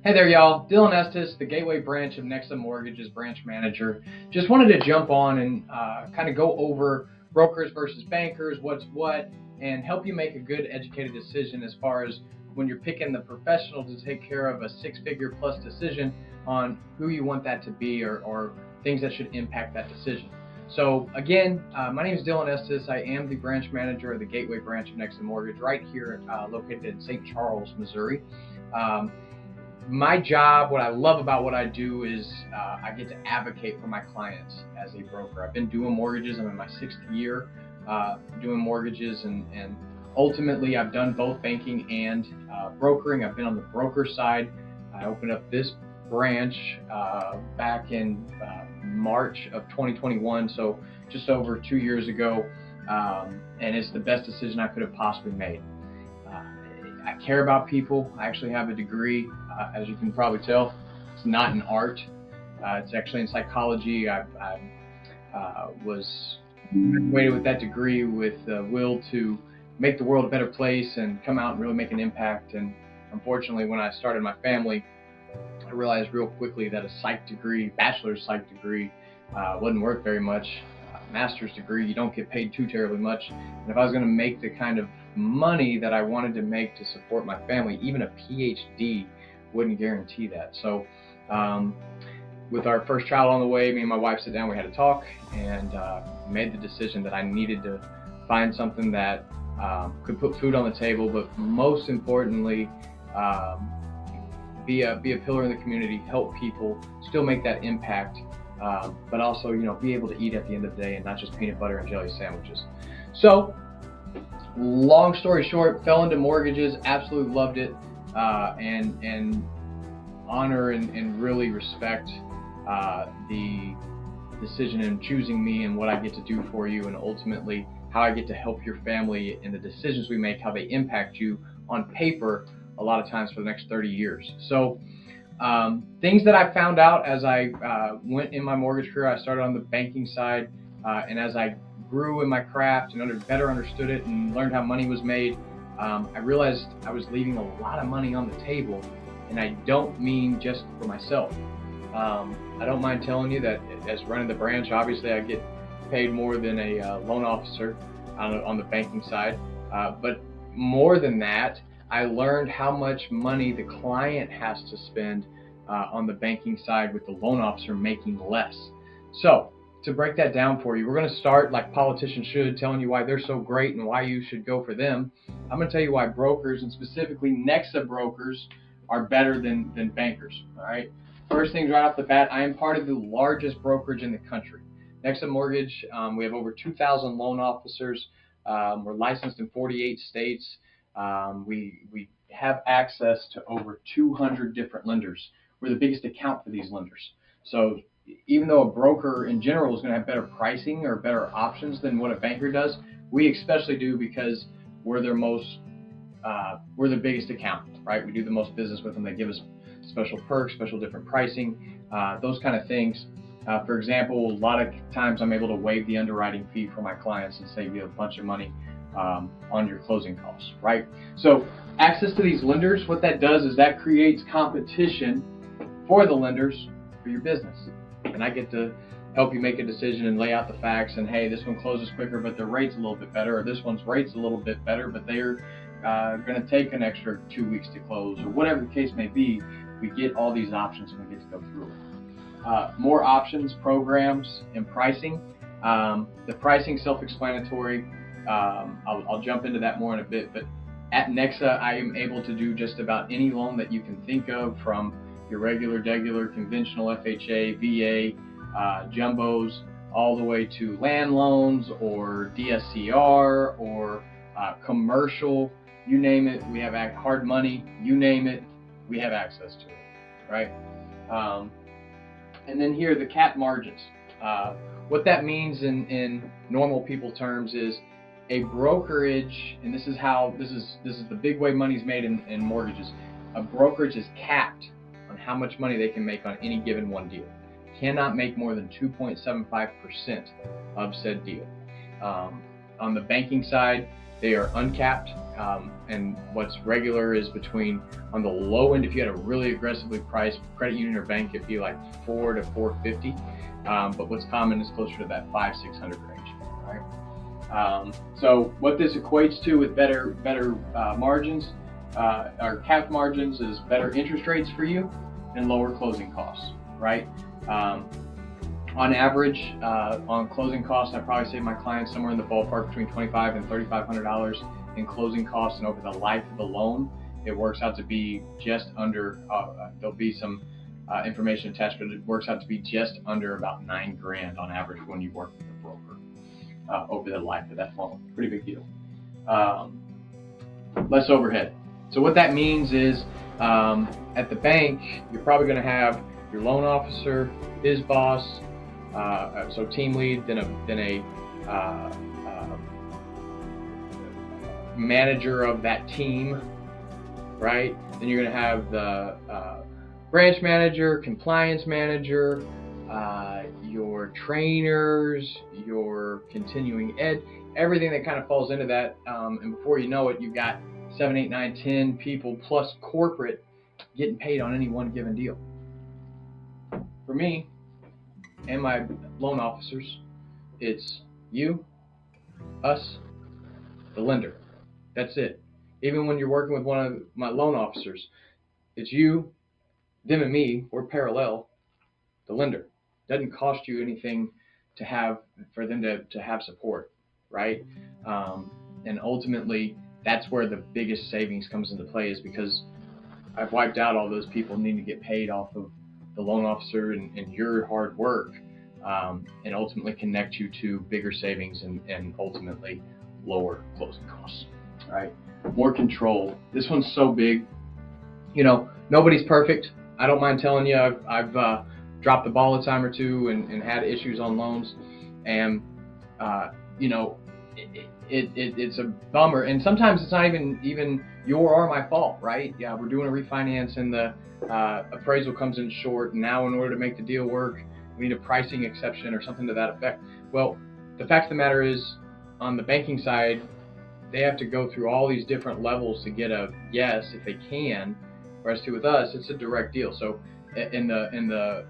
Hey there, y'all. Dylan Estes, the Gateway branch of Nexa Mortgage's branch manager. Just wanted to jump on and kind of go over brokers versus bankers, what's what, and help you make a good educated decision as far as when you're picking the professional to take care of a six-figure plus decision on who you want that to be or things that should impact that decision. So again, my name is Dylan Estes. I am the branch manager of the Gateway branch of Nexa Mortgage right here located in St. Charles, Missouri. My job, what I love about what I do is I get to advocate for my clients as a broker. I've been doing mortgages. I'm in my 6th year doing mortgages, and ultimately I've done both banking and brokering. I've been on the broker side. I opened up this branch back in March of 2021, so just over 2 years ago, and it's the best decision I could have possibly made. I care about people. I actually have a degree, as you can probably tell. It's not in art. It's actually in psychology. I was graduated with that degree with the will to make the world a better place and come out and really make an impact. And unfortunately, when I started my family, I realized real quickly that a psych degree, bachelor's psych degree, wouldn't work very much. Master's degree, you don't get paid too terribly much. And if I was going to make the kind of money that I wanted to make to support my family, even a PhD wouldn't guarantee that. So with our first child on the way, me and my wife sat down, we had a talk, and made the decision that I needed to find something that could put food on the table, but most importantly, be a pillar in the community, help people, still make that impact, but also, be able to eat at the end of the day and not just peanut butter and jelly sandwiches. So, long story short, fell into mortgages, absolutely loved it, and honor and really respect the decision in choosing me and what I get to do for you, and ultimately how I get to help your family and the decisions we make, how they impact you on paper a lot of times for the next 30 years. So things that I found out as I went in my mortgage career, I started on the banking side, and as I grew in my craft and better understood it and learned how money was made, I realized I was leaving a lot of money on the table, and I don't mean just for myself. I don't mind telling you that as running the branch, obviously I get paid more than a loan officer on the banking side, but more than that, I learned how much money the client has to spend on the banking side with the loan officer making less. So to break that down for you, we're going to start like politicians should, telling you why they're so great and why you should go for them. I'm going to tell you why brokers, and specifically Nexa brokers, are better than bankers. All right. First things right off the bat, I am part of the largest brokerage in the country. Nexa Mortgage, we have over 2,000 loan officers. We're licensed in 48 states. We have access to over 200 different lenders. We're the biggest account for these lenders. So even though a broker in general is going to have better pricing or better options than what a banker does, we especially do because we're we're the biggest account, right? We do the most business with them. They give us special perks, special different pricing, those kind of things. For example, a lot of times I'm able to waive the underwriting fee for my clients and save you a bunch of money on your closing costs, right? So access to these lenders, what that does is that creates competition for the lenders for your business. And I get to help you make a decision and lay out the facts, and hey, this one closes quicker, but their rate's a little bit better, or this one's rate's a little bit better, but they're going to take an extra 2 weeks to close, or whatever the case may be. We get all these options and we get to go through it. More options, programs, and pricing. The pricing, self-explanatory. I'll jump into that more in a bit, but at Nexa, I am able to do just about any loan that you can think of, from your regular, degular, conventional FHA, VA, jumbos, all the way to land loans or DSCR or commercial, you name it. We have hard money, you name it, we have access to it, right? And then here, the cap margins. What that means in normal people terms is a brokerage, and this is the big way money's made in mortgages. A brokerage is capped on how much money they can make on any given one deal. Cannot make more than 2.75% of said deal. On the banking side, they are uncapped. And what's regular is between, on the low end, if you had a really aggressively priced credit union or bank, it'd be like 4 to 450. But what's common is closer to that 500-600 range, right? So what this equates to with better margins, or cap margins, is better interest rates for you and lower closing costs, right? On average, on closing costs, I probably save my clients somewhere in the ballpark between $2,500 and $3,500 in closing costs, and over the life of the loan, it works out to be just under. There'll be some information attached, but it works out to be just under about $9,000 on average when you work with a broker over the life of that loan. Pretty big deal. Less overhead. So what that means is, at the bank, you're probably going to have your loan officer, his boss, so team lead, then a manager of that team, right? Then you're going to have the branch manager, compliance manager, your trainers, your continuing ed, everything that kind of falls into that. And before you know it, you've got 7, 8, 9, 10 people plus corporate getting paid on any one given deal. For me and my loan officers, it's you, us, the lender. That's it. Even when you're working with one of my loan officers, it's you, them, and me. We're parallel. The lender. Doesn't cost you anything to have for them to have support, right? And ultimately, that's where the biggest savings comes into play, is because I've wiped out all those people needing to get paid off of the loan officer and your hard work, and ultimately connect you to bigger savings and ultimately lower closing costs, right? More control. This one's so big. Nobody's perfect. I don't mind telling you, I've dropped the ball a time or two and had issues on loans, and it's a bummer, and sometimes it's not even your or my fault, right? Yeah, we're doing a refinance and the appraisal comes in short, and now in order to make the deal work, we need a pricing exception or something to that effect. Well, the fact of the matter is, on the banking side, they have to go through all these different levels to get a yes if they can. Whereas with us, it's a direct deal. So in the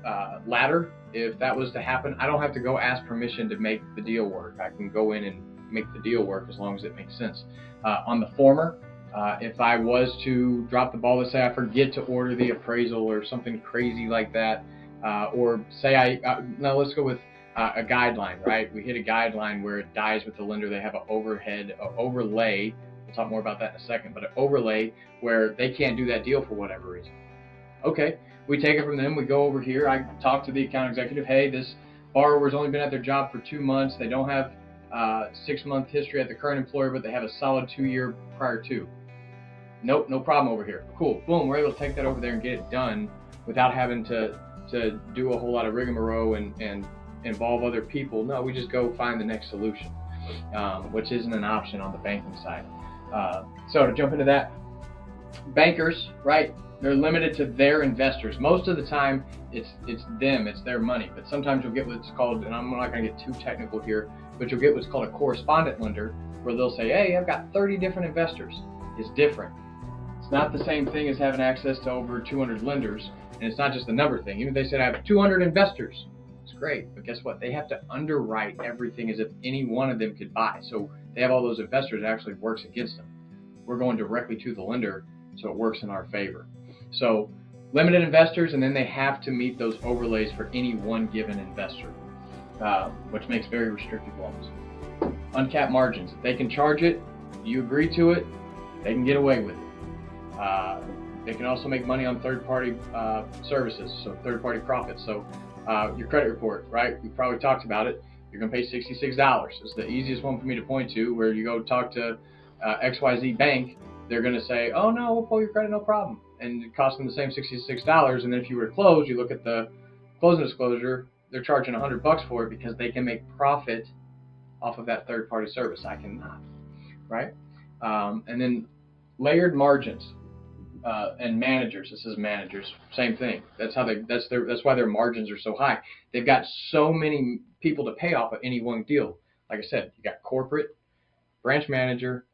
latter, if that was to happen, I don't have to go ask permission to make the deal work. I can go in and make the deal work as long as it makes sense. On the former, if I was to drop the ball, let's say I forget to order the appraisal or something crazy like that, or say now let's go with a guideline, right? We hit a guideline where it dies with the lender. They have an overlay. We'll talk more about that in a second, but an overlay where they can't do that deal for whatever reason. Okay, we take it from them. We go over here. I talk to the account executive. Hey, this borrower's only been at their job for 2 months. They don't have 6-month history at the current employer, but they have a solid 2-year prior to. Nope, no problem over here. Cool, boom, we're able to take that over there and get it done without having to do a whole lot of rigmarole and involve other people. No, we just go find the next solution, which isn't an option on the banking side. So to jump into that, bankers, right? They're limited to their investors. Most of the time, it's them, it's their money. But sometimes you'll get what's called, and I'm not going to get too technical here, but you'll get what's called a correspondent lender, where they'll say, hey, I've got 30 different investors. It's different. It's not the same thing as having access to over 200 lenders, and it's not just a number thing. Even if they said I have 200 investors, it's great, but guess what? They have to underwrite everything as if any one of them could buy. So they have all those investors, it actually works against them. We're going directly to the lender, so it works in our favor. So limited investors, and then they have to meet those overlays for any one given investor, which makes very restrictive loans. Uncapped margins. If they can charge it, you agree to it, they can get away with it. They can also make money on third-party services, so third-party profits. So your credit report, right? We probably talked about it. You're going to pay $66. It's the easiest one for me to point to, where you go talk to XYZ Bank. They're going to say, oh, no, we'll pull your credit, no problem. And it costs them the same $66. And then if you were to close, you look at the closing disclosure, they're charging $100 for it because they can make profit off of that third-party service. I cannot, right? And then layered margins and managers. This is managers, same thing. That's why their margins are so high. They've got so many people to pay off of any one deal. Like I said, you got corporate, branch manager,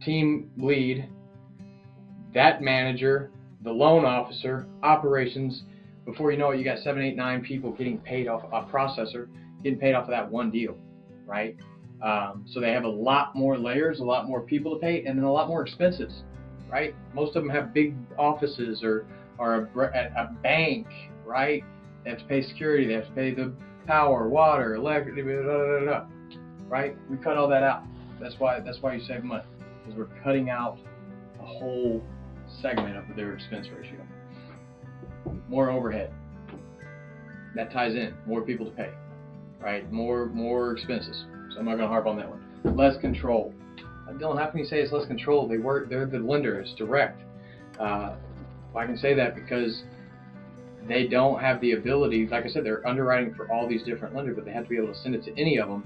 team lead, that manager, the loan officer, operations. Before you know it, you got 7, 8, 9 people getting paid off a processor, getting paid off of that one deal, right? So they have a lot more layers, a lot more people to pay, and then a lot more expenses, right? Most of them have big offices or a bank, right? They have to pay security, they have to pay the power, water, electric, right? We cut all that out. That's why you save money, because we're cutting out a whole segment of their expense ratio. More overhead. That ties in. More people to pay, right? More expenses. So I'm not going to harp on that one. Less control. Dylan, how can you say it's less control? They're the lender. It's direct. I can say that because they don't have the ability. Like I said, they're underwriting for all these different lenders, but they have to be able to send it to any of them.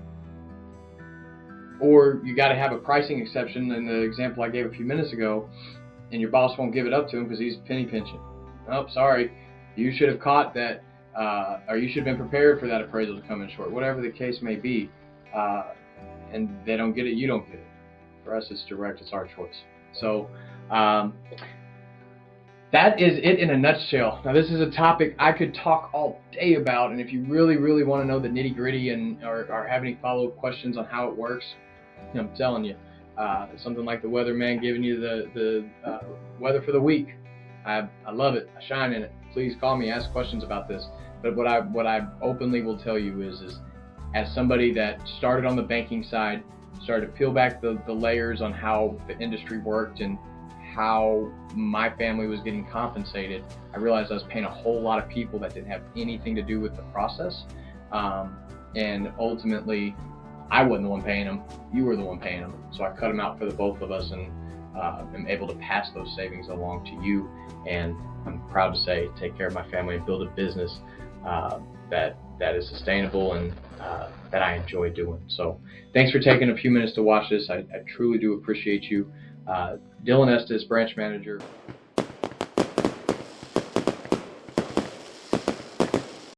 Or you got to have a pricing exception. In the example I gave a few minutes ago, and your boss won't give it up to him because he's penny pinching. Oh, sorry, you should have caught that, or you should have been prepared for that appraisal to come in short. Whatever the case may be, and they don't get it, you don't get it. For us, it's direct. It's our choice. So that is it in a nutshell. Now, this is a topic I could talk all day about, and if you really, really want to know the nitty gritty and or have any follow-up questions on how it works, I'm telling you, something like the weatherman giving you the weather for the week. I love it. I shine in it. Please call me, ask questions about this. But what I openly will tell you is as somebody that started on the banking side, started to peel back the layers on how the industry worked and how my family was getting compensated, I realized I was paying a whole lot of people that didn't have anything to do with the process. And ultimately, I wasn't the one paying them. You were the one paying them. So I cut them out for the both of us, and am able to pass those savings along to you. And I'm proud to say, take care of my family and build a business that is sustainable and that I enjoy doing. So thanks for taking a few minutes to watch this. I truly do appreciate you. Dylan Estes, branch manager.